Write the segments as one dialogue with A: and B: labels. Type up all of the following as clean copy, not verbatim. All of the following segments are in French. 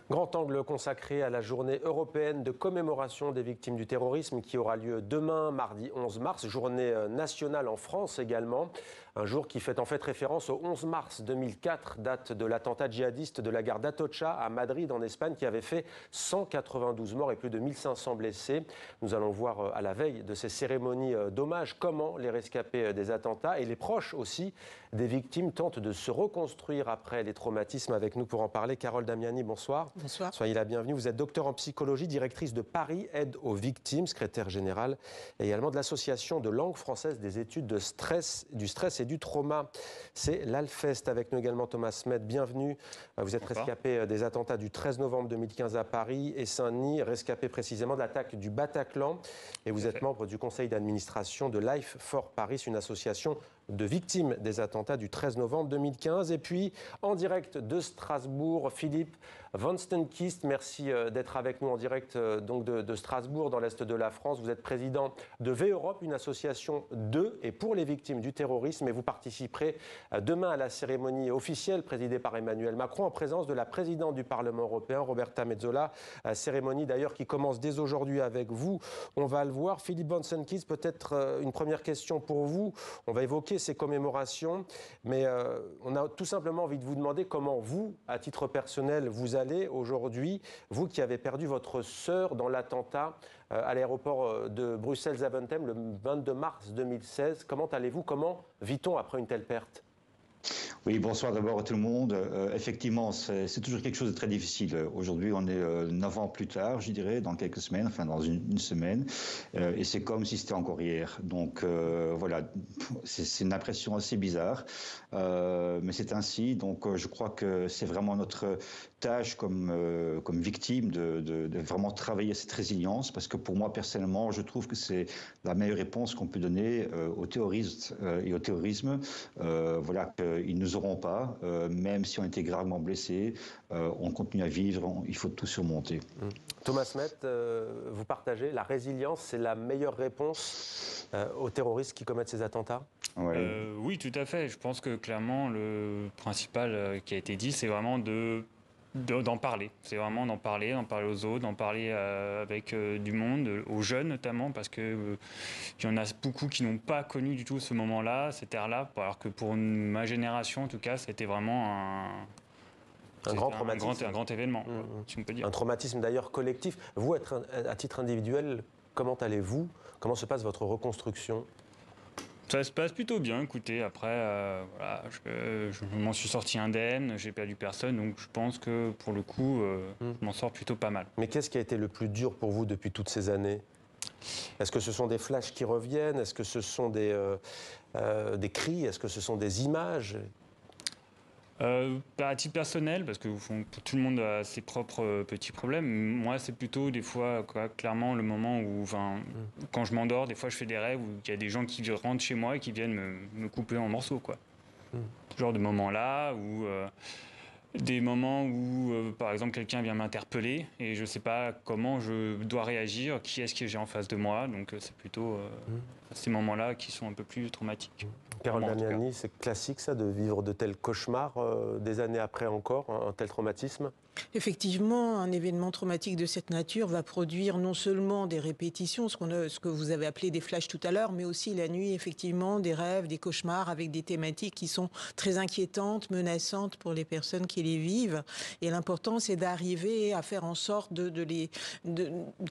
A: Grand angle consacré à la journée européenne de commémoration des victimes du terrorisme qui aura lieu demain, mardi 11 mars, journée nationale en France également. Un jour qui fait en fait référence au 11 mars 2004, date de l'attentat djihadiste de la gare d'Atocha à Madrid en Espagne qui avait fait 192 morts et plus de 1500 blessés. Nous allons voir à la veille de ces cérémonies d'hommage comment les rescapés des attentats et les proches aussi des victimes tentent de se reconstruire après les traumatismes. Avec nous pour en parler, Carole Damiani, bonsoir.
B: Bonsoir.
A: Soyez la bienvenue. Vous êtes docteur en psychologie, directrice de Paris Aide aux victimes, secrétaire générale également de l'Association de langue française des études du stress et du trauma. C'est l'Alfest. Avec nous également Thomas Smet, bienvenue. Vous êtes rescapé des attentats du 13 novembre 2015 à Paris et Saint-Denis, rescapé précisément de l'attaque du Bataclan. Et vous êtes membre du conseil d'administration de Life for Paris, une association de victimes des attentats du 13 novembre 2015. Et puis, en direct de Strasbourg, Philippe Van Stenkist, merci d'être avec nous en direct donc de Strasbourg, dans l'Est de la France. Vous êtes président de V-Europe, une association de et pour les victimes du terrorisme. Et vous participerez demain à la cérémonie officielle présidée par Emmanuel Macron en présence de la présidente du Parlement européen, Roberta Metsola. Cérémonie d'ailleurs qui commence dès aujourd'hui avec vous. On va le voir. Philippe Van Stenkist, peut-être une première question pour vous. On va évoquer ces commémorations, mais on a tout simplement envie de vous demander comment vous, à titre personnel, vous allez aujourd'hui, vous qui avez perdu votre sœur dans l'attentat à l'aéroport de Bruxelles-Zaventem le 22 mars 2016. Comment allez-vous? Comment vit-on après une telle perte?
C: Oui, bonsoir d'abord à tout le monde. Effectivement, c'est toujours quelque chose de très difficile. Aujourd'hui, on est 9 ans plus tard, je dirais, dans quelques semaines, enfin dans une semaine, et c'est comme si c'était encore hier. Donc voilà, c'est une impression assez bizarre, mais c'est ainsi. Donc je crois que c'est vraiment notre tâche comme victime de vraiment travailler cette résilience, parce que pour moi personnellement, je trouve que c'est la meilleure réponse qu'on peut donner aux terroristes et au terrorisme. Voilà, qu'ils ne nous auront pas, même si on était gravement blessés, on continue à vivre, il faut tout surmonter.
A: Thomas Smet, vous partagez, la résilience, c'est la meilleure réponse aux terroristes qui commettent ces attentats?
D: Oui, tout à fait. Je pense que clairement, le principal qui a été dit, c'est vraiment d'en parler. C'est vraiment d'en parler aux autres, d'en parler avec du monde, aux jeunes notamment, parce que il y en a beaucoup qui n'ont pas connu du tout ce moment-là, cette ère-là, alors que pour ma génération, en tout cas, c'était vraiment
A: un grand traumatisme.
D: Un grand événement, si on peut dire.
A: Un traumatisme d'ailleurs collectif. Vous, à titre individuel, comment allez-vous? Comment se passe votre reconstruction?
D: Ça se passe plutôt bien, écoutez, après, voilà, je m'en suis sorti indemne, j'ai perdu personne, donc je pense que pour le coup, je m'en sors plutôt pas mal.
A: Mais qu'est-ce qui a été le plus dur pour vous depuis toutes ces années? Est-ce que ce sont des flashs qui reviennent? Est-ce que ce sont des cris? Est-ce que ce sont des images?
D: À titre personnel, parce que tout le monde a ses propres petits problèmes. Moi, c'est plutôt des fois, clairement, le moment où, quand je m'endors, des fois, je fais des rêves où il y a des gens qui rentrent chez moi et qui viennent me couper en morceaux, quoi. Ce genre de moments-là, où des moments où, par exemple, quelqu'un vient m'interpeller et je ne sais pas comment je dois réagir, qui est-ce que j'ai en face de moi. Donc, c'est plutôt ces moments-là qui sont un peu plus traumatiques.
A: Carole Damiani, c'est classique ça, de vivre de tels cauchemars des années après encore, un tel traumatisme?
B: Effectivement, un événement traumatique de cette nature va produire non seulement des répétitions, ce que vous avez appelé des flashs tout à l'heure, mais aussi la nuit, effectivement, des rêves, des cauchemars avec des thématiques qui sont très inquiétantes, menaçantes pour les personnes qui les vivent. Et l'important, c'est d'arriver à faire en sorte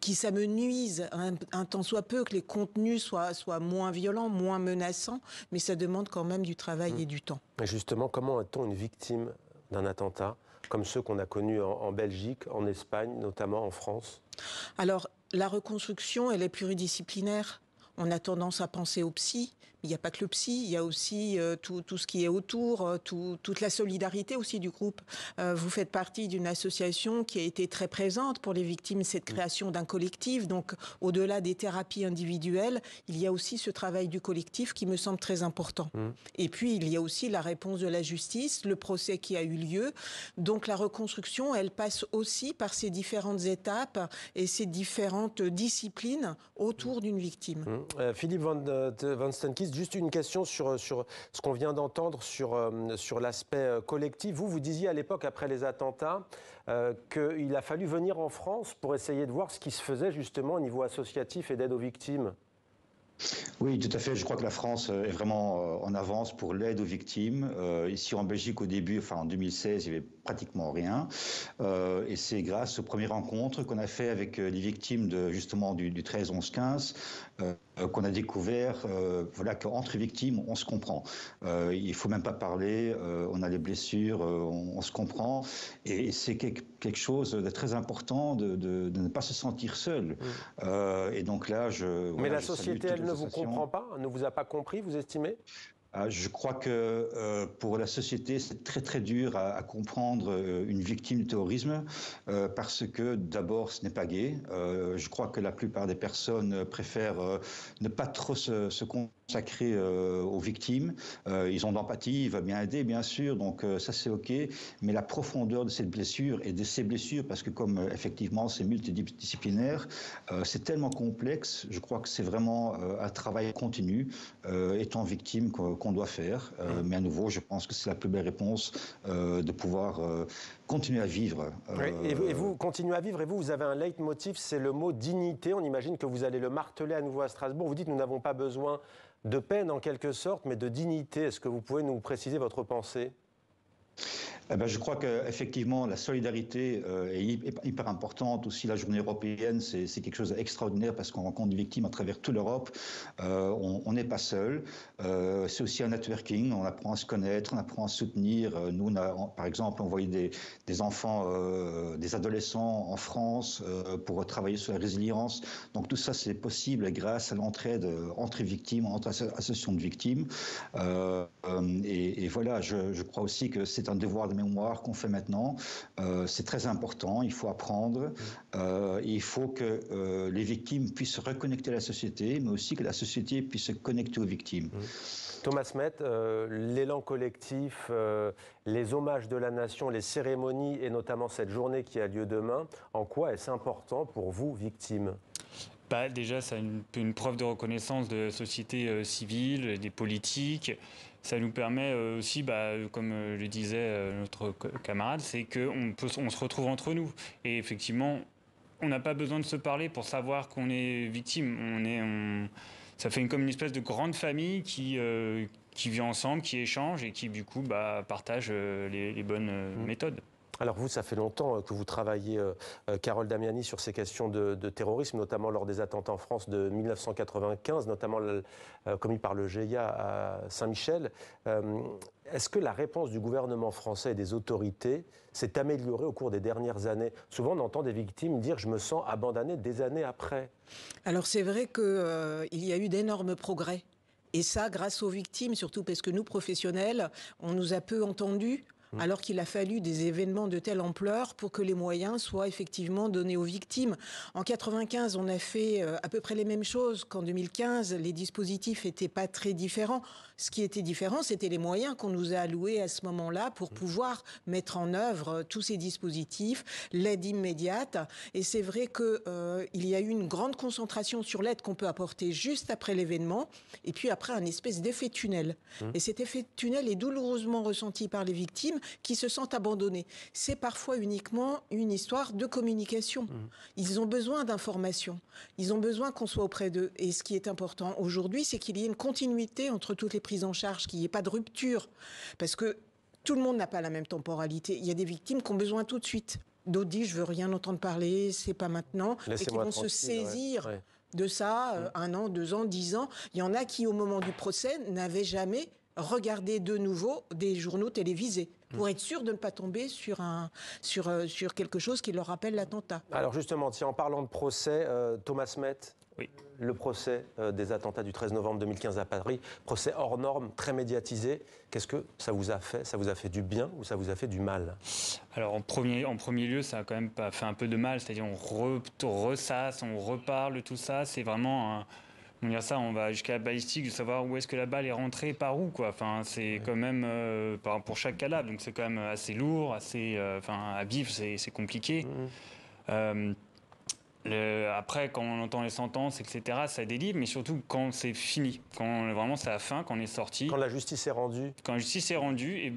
B: qu'ils s'amenuisent un tant soit peu, que les contenus soient moins violents, moins menaçants, mais ça demande quand même du travail et du temps.
A: Et justement, comment est-on une victime d'un attentat comme ceux qu'on a connus en Belgique, en Espagne, notamment en France?
B: Alors, la reconstruction, elle est pluridisciplinaire. On a tendance à penser au psy, mais il n'y a pas que le psy, il y a aussi tout ce qui est autour, toute la solidarité aussi du groupe. Vous faites partie d'une association qui a été très présente pour les victimes, cette création d'un collectif. Donc, au-delà des thérapies individuelles, il y a aussi ce travail du collectif qui me semble très important. Et puis, il y a aussi la réponse de la justice, le procès qui a eu lieu. Donc, la reconstruction, elle passe aussi par ces différentes étapes et ces différentes disciplines autour d'une victime.
A: Philippe Van Steenkist, juste une question sur ce qu'on vient d'entendre sur l'aspect collectif. Vous disiez à l'époque, après les attentats, qu'il a fallu venir en France pour essayer de voir ce qui se faisait justement au niveau associatif et d'aide aux victimes.
C: Oui, tout à fait. Je crois que la France est vraiment en avance pour l'aide aux victimes. Ici en Belgique, au début, enfin en 2016, il n'y avait pratiquement rien. Et c'est grâce aux premières rencontres qu'on a fait avec les victimes justement du 13-11-15 qu'on a découvert voilà, qu'entre victimes, on se comprend. Il ne faut même pas parler, on a les blessures, on se comprend. Et c'est quelque chose de très important de ne pas se sentir seul. Et donc là,
A: Mais la société, elle ne vous comprend pas, ne vous a pas compris, vous estimez ?
C: Je crois que pour la société, c'est très très dur à comprendre une victime de terrorisme parce que d'abord, ce n'est pas gai. Je crois que la plupart des personnes préfèrent ne pas trop se consacrer aux victimes. Ils ont de l'empathie, ils veulent bien aider, bien sûr, donc ça c'est OK. Mais la profondeur de cette blessure et de ces blessures, parce que comme effectivement c'est multidisciplinaire, c'est tellement complexe, je crois que c'est vraiment un travail continu, étant victime qu'on doit faire. Mais à nouveau, je pense que c'est la plus belle réponse de pouvoir continuer à vivre.
A: Et vous continuez à vivre, et vous avez un leitmotiv, c'est le mot dignité. On imagine que vous allez le marteler à nouveau à Strasbourg. Vous dites nous n'avons pas besoin de peine en quelque sorte, mais de dignité. Est-ce que vous pouvez nous préciser votre pensée ?
C: Je crois qu'effectivement, la solidarité est hyper importante. Aussi, la journée européenne, c'est quelque chose d'extraordinaire parce qu'on rencontre des victimes à travers toute l'Europe. On n'est pas seul. C'est aussi un networking. On apprend à se connaître, on apprend à se soutenir. Nous, par exemple, envoyé des enfants, des adolescents en France pour travailler sur la résilience. Donc tout ça, c'est possible grâce à l'entraide entre victimes, entre associations de victimes. Et voilà, je crois aussi que c'est un devoir de mémoire qu'on fait maintenant. C'est très important, il faut apprendre. Il faut que les victimes puissent se reconnecter à la société, mais aussi que la société puisse se connecter aux victimes.
A: Thomas Met, l'élan collectif, les hommages de la nation, les cérémonies et notamment cette journée qui a lieu demain, en quoi est-ce important pour vous, victimes ?
D: Déjà, c'est une preuve de reconnaissance de la société civile, des politiques. Ça nous permet aussi, comme le disait notre camarade, c'est qu'on se retrouve entre nous. Et effectivement, on n'a pas besoin de se parler pour savoir qu'on est victime. Ça fait comme une espèce de grande famille qui vit ensemble, qui échange et qui, du coup, partage les bonnes méthodes.
A: Alors vous, ça fait longtemps que vous travaillez, Carole Damiani, sur ces questions de terrorisme, notamment lors des attentats en France de 1995, notamment commis par le GIA à Saint-Michel. Est-ce que la réponse du gouvernement français et des autorités s'est améliorée au cours des dernières années ? Souvent, on entend des victimes dire « je me sens abandonné » des années après.
B: Alors c'est vrai qu'il y a eu d'énormes progrès. Et ça, grâce aux victimes, surtout parce que nous, professionnels, on nous a peu entendus. Alors qu'il a fallu des événements de telle ampleur pour que les moyens soient effectivement donnés aux victimes. En 1995, on a fait à peu près les mêmes choses qu'en 2015. Les dispositifs n'étaient pas très différents. Ce qui était différent, c'était les moyens qu'on nous a alloués à ce moment-là pour pouvoir mettre en œuvre tous ces dispositifs, l'aide immédiate. Et c'est vrai qu'il y a eu une grande concentration sur l'aide qu'on peut apporter juste après l'événement, et puis après un espèce d'effet tunnel. Et cet effet tunnel est douloureusement ressenti par les victimes qui se sentent abandonnés. C'est parfois uniquement une histoire de communication. Ils ont besoin d'informations. Ils ont besoin qu'on soit auprès d'eux. Et ce qui est important aujourd'hui, c'est qu'il y ait une continuité entre toutes les prises en charge, qu'il n'y ait pas de rupture. Parce que tout le monde n'a pas la même temporalité. Il y a des victimes qui ont besoin tout de suite. D'autres disent, je veux rien entendre parler, c'est pas maintenant. Et qui vont se saisir de ça, 1 an, 2 ans, 10 ans. Il y en a qui, au moment du procès, n'avaient jamais regardé de nouveau des journaux télévisés pour être sûr de ne pas tomber sur quelque chose qui leur rappelle l'attentat.
A: Alors justement, en parlant de procès, Thomas Met,
D: oui.
A: Le procès des attentats du 13 novembre 2015 à Paris, procès hors norme, très médiatisé. Qu'est-ce que ça vous a fait ? Ça vous a fait du bien ou ça vous a fait du mal ?
D: Alors en premier lieu, ça a quand même fait un peu de mal. C'est-à-dire on ressasse, on reparle, tout ça. C'est vraiment... on va jusqu'à la balistique de savoir où est-ce que la balle est rentrée, par où, quoi. Enfin, c'est quand même pour chaque cadavre, donc c'est quand même assez lourd, assez, à vivre, c'est compliqué. Après, quand on entend les sentences, etc., ça délivre, mais surtout quand c'est fini, quand vraiment c'est la fin, quand on est sorti.
A: Quand la justice est rendue.
D: Quand la justice est rendue, et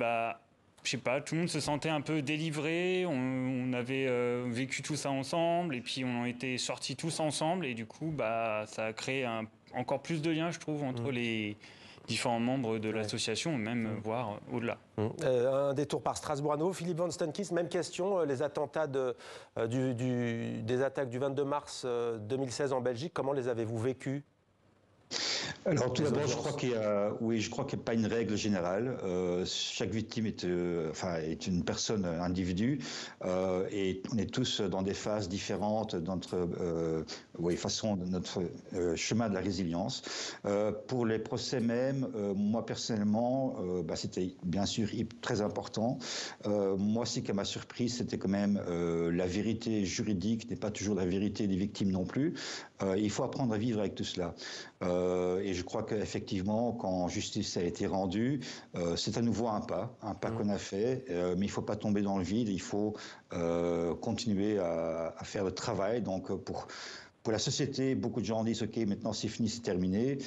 D: je sais pas, tout le monde se sentait un peu délivré, on avait vécu tout ça ensemble, et puis on était sortis tous ensemble, et du coup, ça a créé encore plus de liens, je trouve, entre les différents membres de l'association, même voire au-delà.
A: Un détour par Strasbourg à nouveau. Philippe Van Steenkist, même question. Les attentats des attaques du 22 mars 2016 en Belgique, comment les avez-vous vécus ?
C: Alors tout d'abord, je crois qu'il n'y a pas une règle générale. Chaque victime est une personne, un individu, et on est tous dans des phases différentes de notre chemin de la résilience. Pour les procès même, moi personnellement, c'était bien sûr très important. Moi, ce qui m'a surpris, c'était quand même la vérité juridique n'est pas toujours la vérité des victimes non plus. Il faut apprendre à vivre avec tout cela. Et je crois qu'effectivement, quand justice a été rendue, c'est à nouveau un pas qu'on a fait, mais il ne faut pas tomber dans le vide, il faut continuer à faire le travail. Donc pour la société, beaucoup de gens disent « Ok, maintenant c'est fini, c'est terminé »,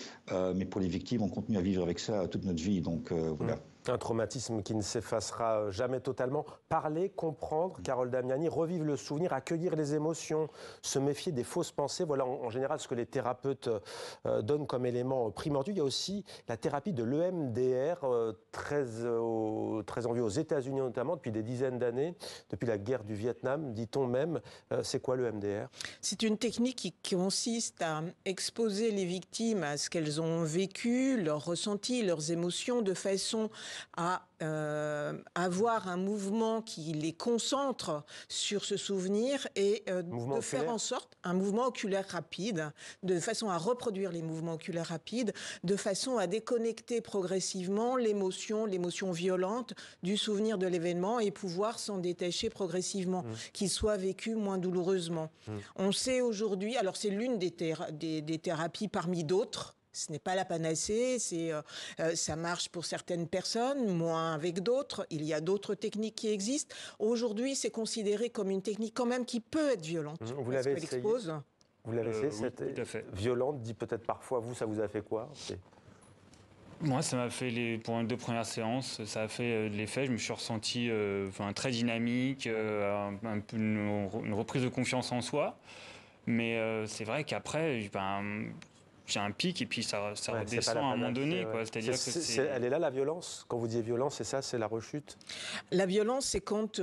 C: mais pour les victimes, on continue à vivre avec ça toute notre vie. Donc voilà.
A: Un traumatisme qui ne s'effacera jamais totalement. Parler, comprendre, Carole Damiani, revivre le souvenir, accueillir les émotions, se méfier des fausses pensées. Voilà en général ce que les thérapeutes donnent comme élément primordial. Il y a aussi la thérapie de l'EMDR, très en vue aux États-Unis notamment, depuis des dizaines d'années, depuis la guerre du Vietnam, dit-on même. C'est quoi l'EMDR ?
B: C'est une technique qui consiste à exposer les victimes à ce qu'elles ont vécu, leurs ressentis, leurs émotions, de façon à avoir un mouvement qui les concentre sur ce souvenir et de faire en sorte un mouvement oculaire rapide, de façon à reproduire les mouvements oculaires rapides, de façon à déconnecter progressivement l'émotion violente du souvenir de l'événement et pouvoir s'en détacher progressivement, qu'il soit vécu moins douloureusement. On sait aujourd'hui, alors c'est l'une des thérapies parmi d'autres. Ce n'est pas la panacée, ça marche pour certaines personnes, moins avec d'autres. Il y a d'autres techniques qui existent. Aujourd'hui, c'est considéré comme une technique quand même qui peut être violente.
A: Vous l'avez essayé ? Vous l'avez essayé, cette
D: tout à fait.
A: Violente, dit peut-être parfois, ça vous a fait quoi ?
D: Moi, ça m'a fait, pour les 2 premières séances, ça a fait de l'effet. Je me suis ressenti très dynamique, une reprise de confiance en soi. Mais c'est vrai qu'après, j'ai un pic et puis ça redescend à un moment donné.
A: Ouais.
D: C'est-à-dire que
A: elle est là, la violence ? Quand vous dites violence, c'est ça, c'est la rechute ?
B: La violence, c'est quand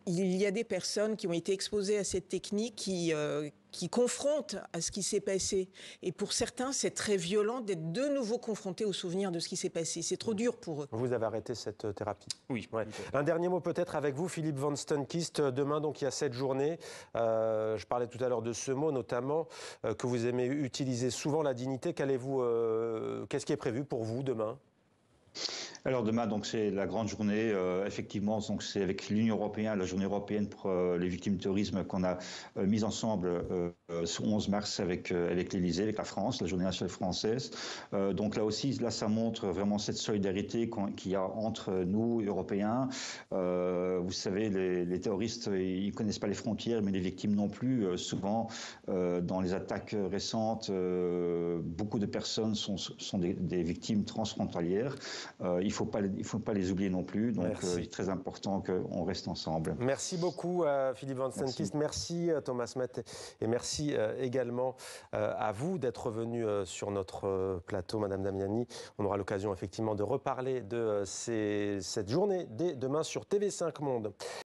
B: il y a des personnes qui ont été exposées à cette technique qui confrontent à ce qui s'est passé. Et pour certains, c'est très violent d'être de nouveau confrontés au souvenir de ce qui s'est passé. C'est trop dur pour eux.
A: Vous avez arrêté cette thérapie ?
D: Oui.
A: Ouais. Un dernier mot peut-être avec vous, Philippe Van Steenkist. Demain, donc, il y a cette journée. Je parlais tout à l'heure de ce mot, notamment, que vous aimez utiliser souvent, la dignité. Qu'est-ce qui est prévu pour vous demain ?
C: Alors demain, donc c'est la grande journée. Effectivement, donc c'est avec l'Union européenne, la journée européenne pour les victimes du terrorisme qu'on a mise ensemble ce 11 mars avec l'Élysée, avec la France, la journée nationale française. Donc là aussi, ça montre vraiment cette solidarité qu'il y a entre nous, Européens. Vous savez, les terroristes, ils connaissent pas les frontières, mais les victimes non plus. Souvent, dans les attaques récentes, beaucoup de personnes sont des victimes transfrontalières. Il ne faut pas les oublier non plus. Donc, il est très important qu'on reste ensemble.
A: Merci beaucoup, Philippe Van Steenkist. Merci, Thomas Met. Et merci également à vous d'être venu sur notre plateau, Madame Damiani. On aura l'occasion effectivement de reparler de cette journée dès demain sur TV5 Monde.